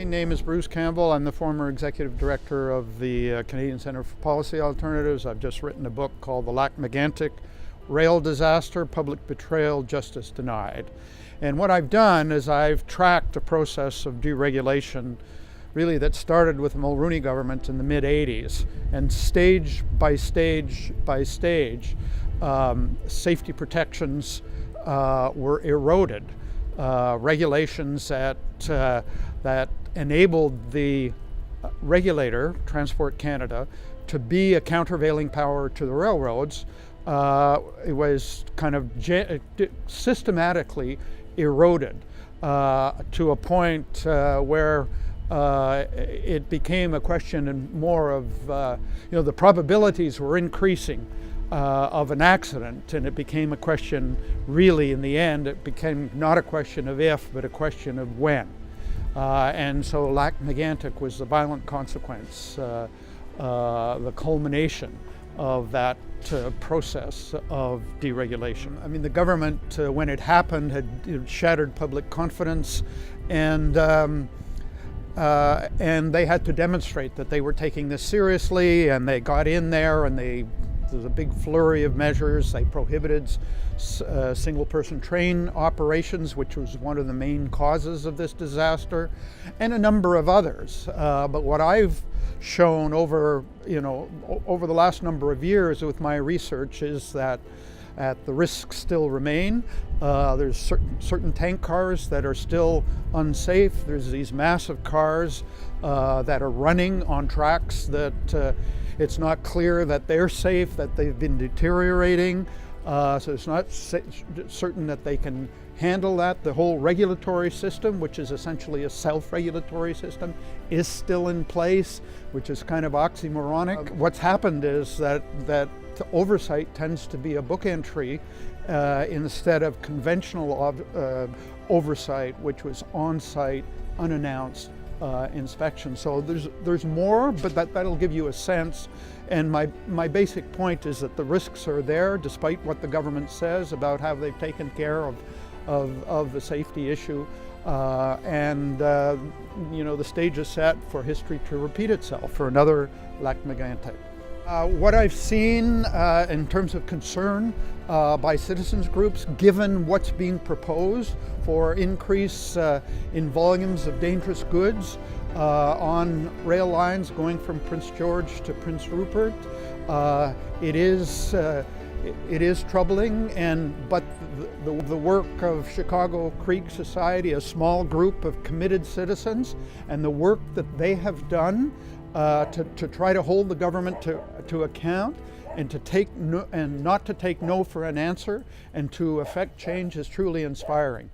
My name is Bruce Campbell. I'm the former executive director of the Canadian Centre for Policy Alternatives. I've just written a book called The Lac-Mégantic Rail Disaster, Public Betrayal, Justice Denied. And what I've done is I've tracked a process of deregulation really that started with the Mulroney government in the mid-'80s, and stage by stage by stage, safety protections were eroded. Regulations that enabled the regulator, Transport Canada, to be a countervailing power to the railroads, it was kind of systematically eroded to a point where it became a question and more of, the probabilities were increasing of an accident, and it became a question, really in the end, it became not a question of if, but a question of when. And so Lac-Mégantic was the violent consequence, the culmination of that process of deregulation. I mean, the government, when it happened, had shattered public confidence, and they had to demonstrate that they were taking this seriously, and they got in there and there's a big flurry of measures. They prohibited single-person train operations, which was one of the main causes of this disaster, and a number of others. But what I've shown over the last number of years with my research is that the risks still remain. There's certain tank cars that are still unsafe. There's these massive cars that are running on tracks that it's not clear that they're safe, that they've been deteriorating. So it's not certain that they can handle that. The whole regulatory system, which is essentially a self-regulatory system, is still in place, which is kind of oxymoronic. What's happened is that oversight tends to be a book entry instead of conventional oversight, which was on-site, unannounced inspection. So there's more, but that'll give you a sense. And my basic point is that the risks are there, despite what the government says about how they've taken care of the safety issue. The stage is set for history to repeat itself, for another Lac-Mégantic. What I've seen in terms of concern by citizens groups, given what's being proposed for increase in volumes of dangerous goods on rail lines going from Prince George to Prince Rupert, it is troubling. But the work of Chicago Creek Society, a small group of committed citizens, and the work that they have done to try to hold the government to account, and to take no, and not to take no for an answer, and to effect change, is truly inspiring.